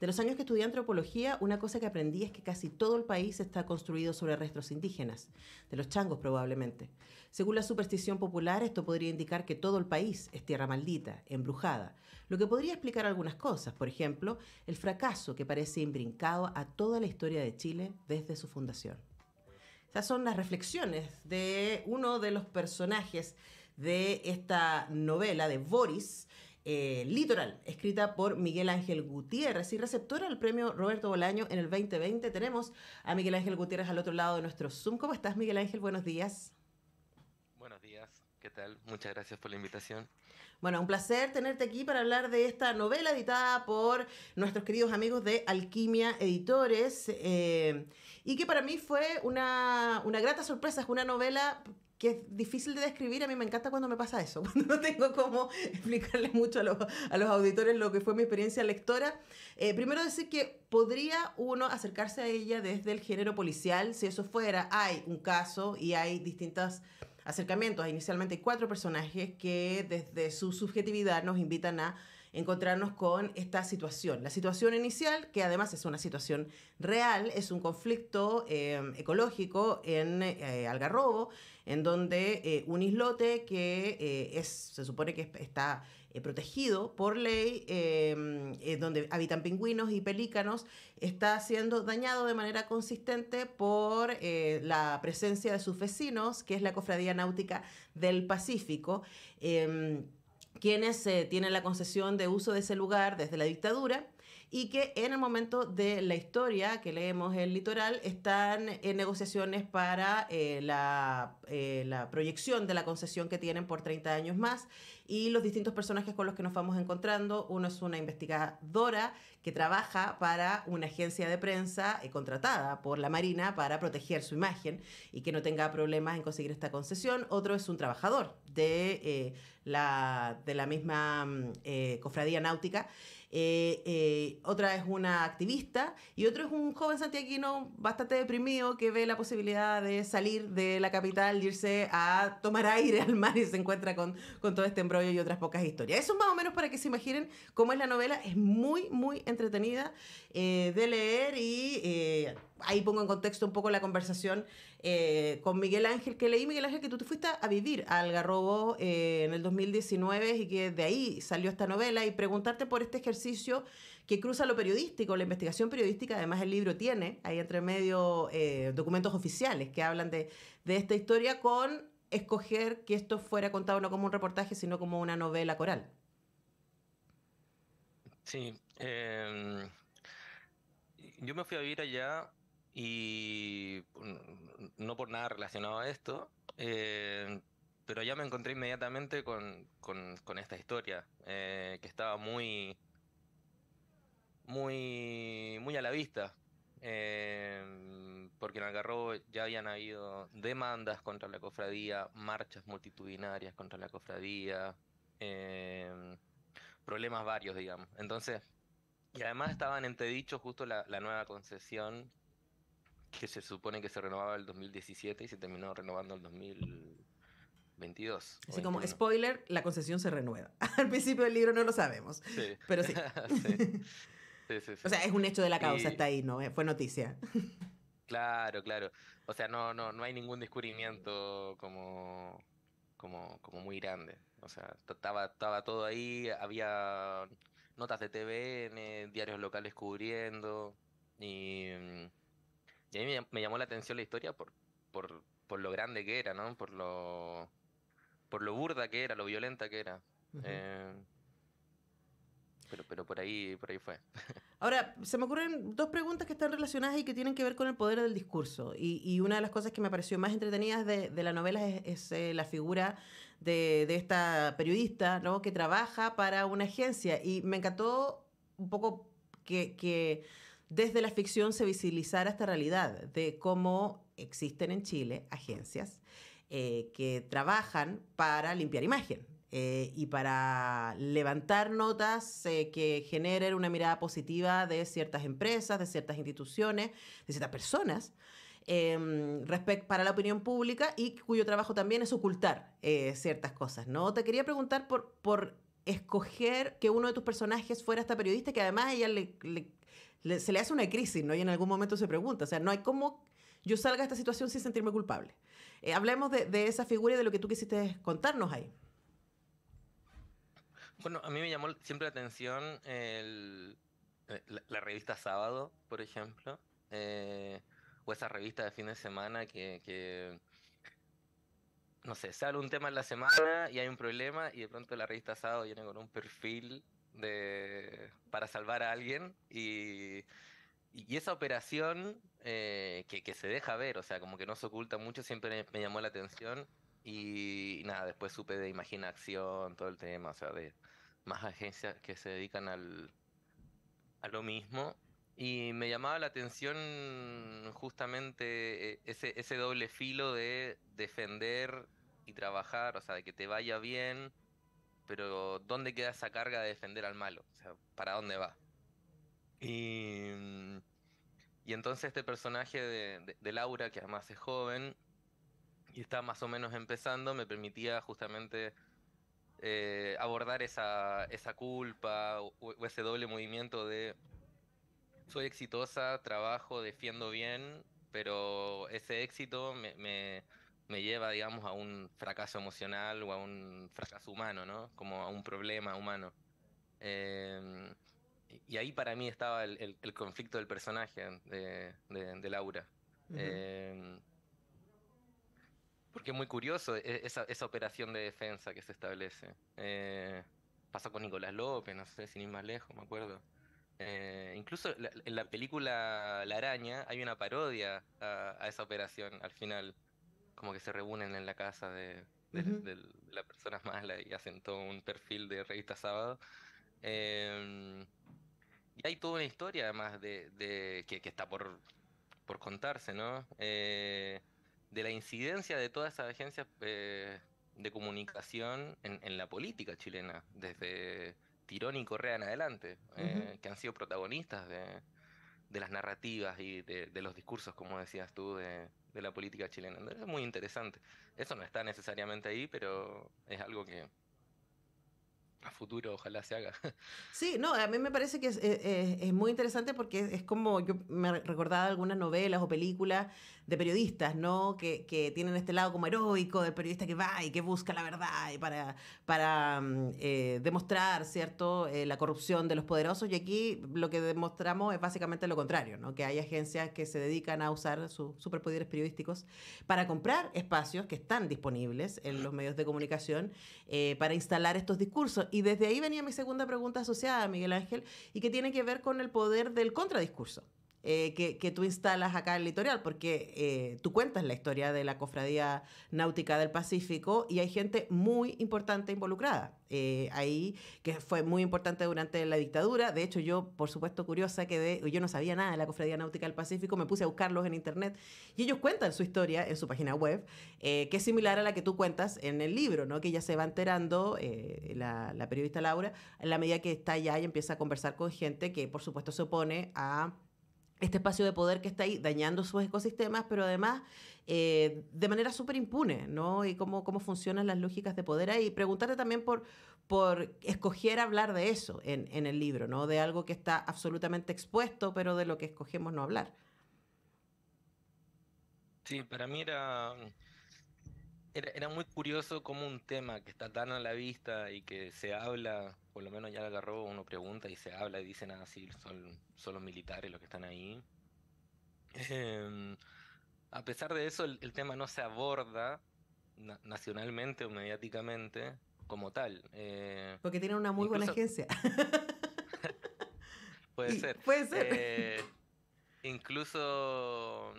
De los años que estudié antropología, una cosa que aprendí es que casi todo el país está construido sobre restos indígenas, de los changos probablemente. Según la superstición popular, esto podría indicar que todo el país es tierra maldita, embrujada, lo que podría explicar algunas cosas, por ejemplo, el fracaso que parece imbrincado a toda la historia de Chile desde su fundación. Esas son las reflexiones de uno de los personajes de esta novela de Boris, Litoral, escrita por Miguel Ángel Gutiérrez y receptora del premio Roberto Bolaño en el 2020. Tenemos a Miguel Ángel Gutiérrez al otro lado de nuestro Zoom. ¿Cómo estás, Miguel Ángel? Buenos días. Buenos días, ¿qué tal? Muchas gracias por la invitación. Bueno, un placer tenerte aquí para hablar de esta novela editada por nuestros queridos amigos de Alquimia Editores y que para mí fue una grata sorpresa. Es una novela que es difícil de describir. A mí me encanta cuando me pasa eso, cuando no tengo cómo explicarle mucho a los auditores lo que fue mi experiencia lectora. Primero decir que podría uno acercarse a ella desde el género policial, si eso fuera. Hay un caso y hay distintas acercamientos. Inicialmente hay 4 personajes que desde su subjetividad nos invitan a encontrarnos con esta situación. La situación inicial, que además es una situación real, es un conflicto ecológico en Algarrobo, en donde un islote que se supone que está protegido por ley, donde habitan pingüinos y pelícanos, está siendo dañado de manera consistente por la presencia de sus vecinos, que es la Cofradía Náutica del Pacífico, quienes tienen la concesión de uso de ese lugar desde la dictadura y que en el momento de la historia que leemos el Litoral están en negociaciones para la proyección de la concesión que tienen por 30 años más y los distintos personajes con los que nos vamos encontrando. Uno es una investigadora que trabaja para una agencia de prensa contratada por la Marina para proteger su imagen y que no tenga problemas en conseguir esta concesión. Otro es un trabajador de la misma cofradía náutica. Otra es una activista y otro es un joven santiaguino bastante deprimido que ve la posibilidad de salir de la capital, irse a tomar aire al mar y se encuentra con todo este embrollo y otras pocas historias. Eso más o menos para que se imaginen cómo es la novela. Es muy, muy entretenida de leer y ahí pongo en contexto un poco la conversación con Miguel Ángel, que leí, Miguel Ángel, que tú te fuiste a vivir a Algarrobo en el 2019 y que de ahí salió esta novela, y preguntarte por este ejercicio que cruza lo periodístico, la investigación periodística. Además el libro tiene ahí entre medio documentos oficiales que hablan de esta historia, con escoger que esto fuera contado no como un reportaje, sino como una novela coral. Sí, yo me fui a vivir allá y no por nada relacionado a esto, pero allá me encontré inmediatamente con esta historia, que estaba muy a la vista. Porque en Algarrobo ya habían habido demandas contra la cofradía, marchas multitudinarias contra la cofradía, em, problemas varios, digamos. Entonces, y además estaban entredicho justo la nueva concesión que se supone que se renovaba el 2017 y se terminó renovando el 2022 o Así como 21. spoiler, la concesión se renueva. Al principio del libro no lo sabemos, Sí, pero sí. sí, sí, sí, O sí. sea, es un hecho de la causa, Y está ahí, ¿no? Fue noticia. claro, claro. O sea, no hay ningún descubrimiento como muy grande. O sea, estaba todo ahí, había notas de TVN, diarios locales cubriendo, y, y a mí me llamó la atención la historia por lo grande que era, ¿no? Por lo burda que era, lo violenta que era. Ujú. Eh, pero por ahí fue. Ahora, se me ocurren 2 preguntas que están relacionadas y que tienen que ver con el poder del discurso. Y una de las cosas que me pareció más entretenidas de la novela es la figura de esta periodista, ¿no? Que trabaja para una agencia. Y me encantó un poco que desde la ficción se visibilizara esta realidad de cómo existen en Chile agencias que trabajan para limpiar imagen y para levantar notas que generen una mirada positiva de ciertas empresas, de ciertas instituciones, de ciertas personas para la opinión pública, y cuyo trabajo también es ocultar ciertas cosas, ¿no? Te quería preguntar por escoger que uno de tus personajes fuera esta periodista, que además ella se le hace una crisis, ¿no? Y en algún momento se pregunta, o sea, no hay cómo yo salga de esta situación sin sentirme culpable. Hablemos de esa figura y de lo que tú quisiste contarnos ahí. Bueno, a mí me llamó siempre la atención la revista Sábado, por ejemplo, eh, o esa revista de fin de semana que, no sé, sale un tema en la semana y hay un problema y de pronto la revista Sábado viene con un perfil para salvar a alguien y esa operación que se deja ver, o sea, como que no se oculta mucho, siempre me llamó la atención y nada, después supe de Imaginación, todo el tema, o sea, de más agencias que se dedican a lo mismo. Y me llamaba la atención justamente ese doble filo de defender y trabajar, o sea, de que te vaya bien, pero ¿dónde queda esa carga de defender al malo? O sea, ¿para dónde va? Y, y entonces este personaje de Laura, que además es joven y está más o menos empezando, me permitía justamente abordar esa culpa o ese doble movimiento de soy exitosa, trabajo, defiendo bien, pero ese éxito me lleva, digamos, a un fracaso emocional o a un fracaso humano, ¿no? Como a un problema humano. Em, y ahí para mí estaba el conflicto del personaje de Laura. Ujú. Em, Porque es muy curioso esa operación de defensa que se establece. Pasa con Nicolás López, no sé, sin ir más lejos, me acuerdo. Incluso en la película La Araña hay una parodia a esa operación al final, como que se reúnen en la casa Ujú. de la persona mala y hacen todo un perfil de revista Sábado. Eh, y hay toda una historia además que está por contarse, ¿no? De la incidencia de todas esas agencias de comunicación en la política chilena, desde Tirón y Correa en adelante, Ujú. que han sido protagonistas de las narrativas y de los discursos, como decías tú, de la política chilena. Es muy interesante. Eso no está necesariamente ahí, pero es algo que a futuro ojalá se haga. Sí, no, a mí me parece que es muy interesante porque es como yo me recordaba algunas novelas o películas de periodistas, ¿no? Que tienen este lado como heroico del periodista que va y que busca la verdad y para demostrar, ¿cierto?, la corrupción de los poderosos. Y aquí lo que demostramos es básicamente lo contrario, ¿no? Que hay agencias que se dedican a usar sus superpoderes periodísticos para comprar espacios que están disponibles en los medios de comunicación para instalar estos discursos. Y desde ahí venía mi segunda pregunta asociada, Miguel Ángel, y que tiene que ver con el poder del contradiscurso. Que tú instalas acá en Litoral, porque tú cuentas la historia de la Cofradía Náutica del Pacífico y hay gente muy importante involucrada ahí, que fue muy importante durante la dictadura. De hecho, yo, por supuesto, curiosa quedé, yo no sabía nada de la Cofradía Náutica del Pacífico, me puse a buscarlos en internet y ellos cuentan su historia en su página web, que es similar a la que tú cuentas en el libro, ¿no? Que ella se va enterando, la periodista Laura, en la medida que está allá y empieza a conversar con gente que, por supuesto, se opone a este espacio de poder que está ahí dañando sus ecosistemas, pero además de manera súper impune, ¿no? Y cómo funcionan las lógicas de poder ahí. Preguntarte también por escoger hablar de eso en el libro, ¿no? De algo que está absolutamente expuesto, pero de lo que escogemos no hablar. Sí, para mí era muy curioso como un tema que está tan a la vista y que se habla, por lo menos ya lo agarró, uno pregunta y se habla y dicen así, son los militares los que están ahí. Em, a pesar de eso, el tema no se aborda nacionalmente o mediáticamente como tal. Porque tienen una muy buena Incluso agencia. puede Y ser. puede ser. eh, incluso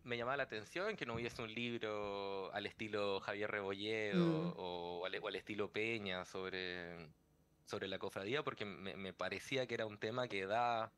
me llamaba la atención que no hubiese un libro al estilo Javier Mm, Rebolledo o al estilo Peña sobre la cofradía, porque me parecía que era un tema que da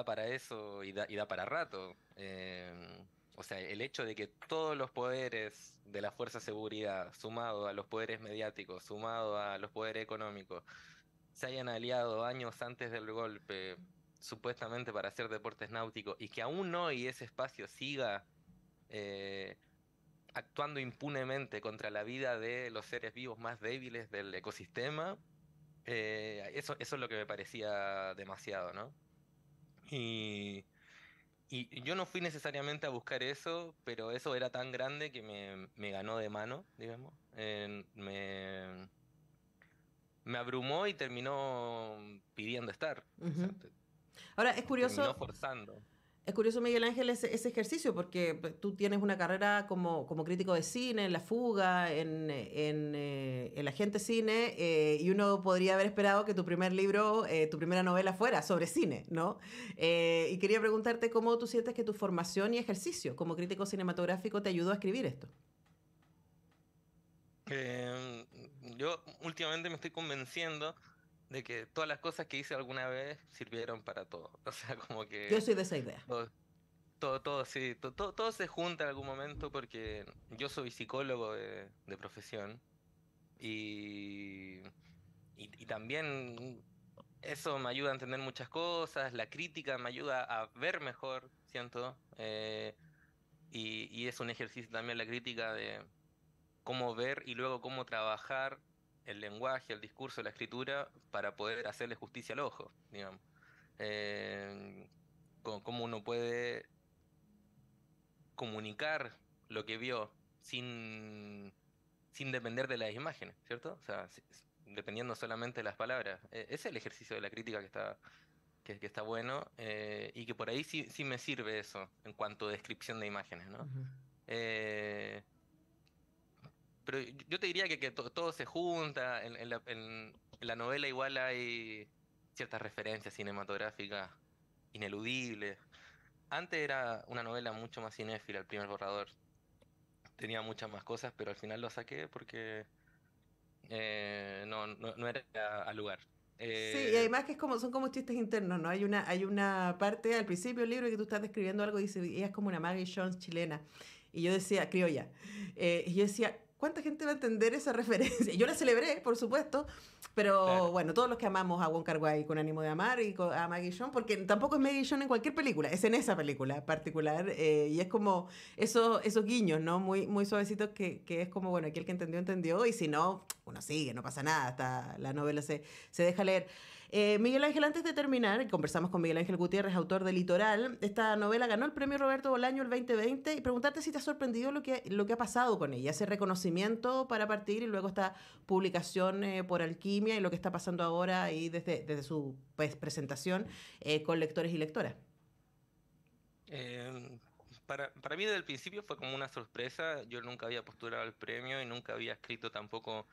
para eso y da para rato. O sea, el hecho de que todos los poderes de la fuerza de seguridad, sumado a los poderes mediáticos, sumado a los poderes económicos, se hayan aliado años antes del golpe, supuestamente para hacer deportes náuticos, y que aún hoy ese espacio siga eh, actuando impunemente contra la vida de los seres vivos más débiles del ecosistema, eso es lo que me parecía demasiado, ¿no? Y, y yo no fui necesariamente a buscar eso, pero eso era tan grande que me ganó de mano, digamos. Me abrumó y terminó pidiendo estar. O sea, Ujú. Ahora, terminó forzando. es curioso, Miguel Ángel, ese ejercicio, porque tú tienes una carrera como crítico de cine, en La Fuga, en La Gente Cine, y uno podría haber esperado que tu primer libro, tu primera novela fuera sobre cine, ¿no? Y quería preguntarte cómo tú sientes que tu formación y ejercicio como crítico cinematográfico te ayudó a escribir esto. Eh, yo últimamente me estoy convenciendo de que todas las cosas que hice alguna vez sirvieron para todo. O sea, como Yo que soy de esa idea. todo, todo, sí, todo se junta en algún momento porque yo soy psicólogo de profesión y, y también eso me ayuda a entender muchas cosas, la crítica me ayuda a ver mejor, siento, y es un ejercicio también la crítica de cómo ver y luego cómo trabajar el lenguaje, el discurso, la escritura para poder hacerle justicia al ojo, digamos. Cómo uno puede comunicar lo que vio sin depender de las imágenes, ¿cierto? O sea, dependiendo solamente de las palabras. Es el ejercicio de la crítica que está bueno y que por ahí sí me sirve eso en cuanto a descripción de imágenes, ¿no? Ujú. Eh, pero yo te diría que todo se junta, en la novela igual hay ciertas referencias cinematográficas ineludibles. Antes era una novela mucho más cinéfila, el primer borrador. Tenía muchas más cosas, pero al final lo saqué porque no era al lugar. Sí, y Eh, además que son como chistes internos, ¿no? Hay una parte al principio del libro que tú estás describiendo algo y dice, ella es como una Maggie Jones chilena. Y yo decía, criolla. Y yo decía, ¿cuánta gente va a entender esa referencia? Yo la celebré, por supuesto, pero claro, bueno, todos los que amamos a Wong Kar-wai con ánimo de amar y a Maggie Jones, porque tampoco es Maggie Jones en cualquier película, es en esa película en particular. Y es como esos guiños, ¿no? Muy suavecitos que es como, bueno, aquí el que entendió, entendió, y si no, uno sigue, no pasa nada, hasta la novela se deja leer. Miguel Ángel, antes de terminar, conversamos con Miguel Ángel Gutiérrez, autor de Litoral. Esta novela ganó el premio Roberto Bolaño el 2020 y preguntarte si te ha sorprendido lo que ha pasado con ella, ese reconocimiento para partir y luego esta publicación por Alquimia y lo que está pasando ahora y desde su pues, presentación con lectores y lectoras. eh, para mí desde el principio fue como una sorpresa. Yo nunca había postulado al premio y nunca había escrito tampoco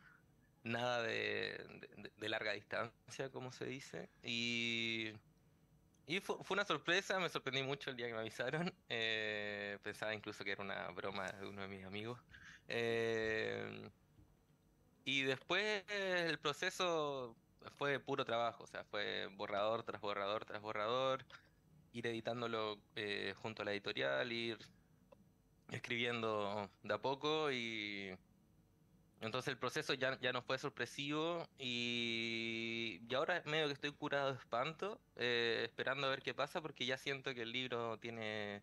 nada de larga distancia, como se dice. Y fue una sorpresa, me sorprendí mucho el día que me avisaron. Pensaba incluso que era una broma de uno de mis amigos. Eh, y después el proceso fue puro trabajo, o sea, fue borrador tras borrador tras borrador, ir editándolo junto a la editorial, ir escribiendo de a poco y entonces el proceso ya no fue sorpresivo y ahora medio que estoy curado de espanto, esperando a ver qué pasa porque ya siento que el libro tiene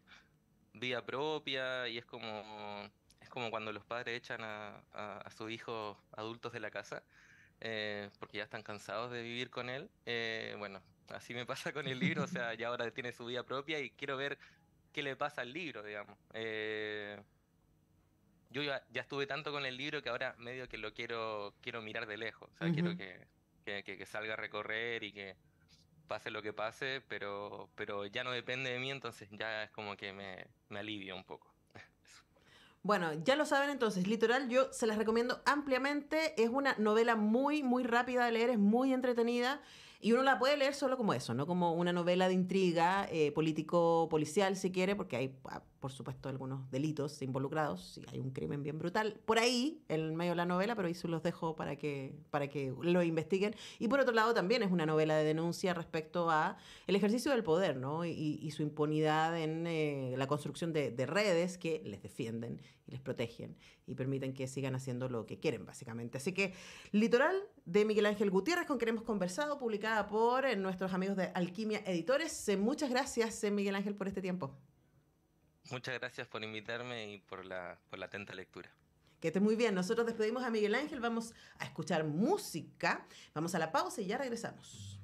vida propia y es como cuando los padres echan a sus hijos adultos de la casa porque ya están cansados de vivir con él. Bueno, así me pasa con el libro, o sea, ya ahora tiene su vida propia y quiero ver qué le pasa al libro, digamos. Yo ya estuve tanto con el libro que ahora medio que lo quiero mirar de lejos, o sea, quiero Ujú. que salga a recorrer y que pase lo que pase, pero ya no depende de mí, entonces ya es como que me alivia un poco. Eso. Bueno, ya lo saben entonces, Litoral yo se las recomiendo ampliamente. Es una novela muy rápida de leer, es muy entretenida y uno la puede leer solo como eso, no como una novela de intriga político-policial si quiere, porque hay, por supuesto, algunos delitos involucrados y hay un crimen bien brutal por ahí, en medio de la novela, pero ahí se los dejo para que lo investiguen. Y por otro lado también es una novela de denuncia respecto a el ejercicio del poder, ¿no? Y su impunidad en la construcción de redes que les defienden y les protegen y permiten que sigan haciendo lo que quieren, básicamente. Así que Litoral de Miguel Ángel Gutiérrez, con quien hemos conversado, publicada por nuestros amigos de Alquimia Editores. Muchas gracias, Miguel Ángel, por este tiempo. Muchas gracias por invitarme y por la atenta lectura. Que estés muy bien. Nosotros despedimos a Miguel Ángel, vamos a escuchar música, vamos a la pausa y ya regresamos.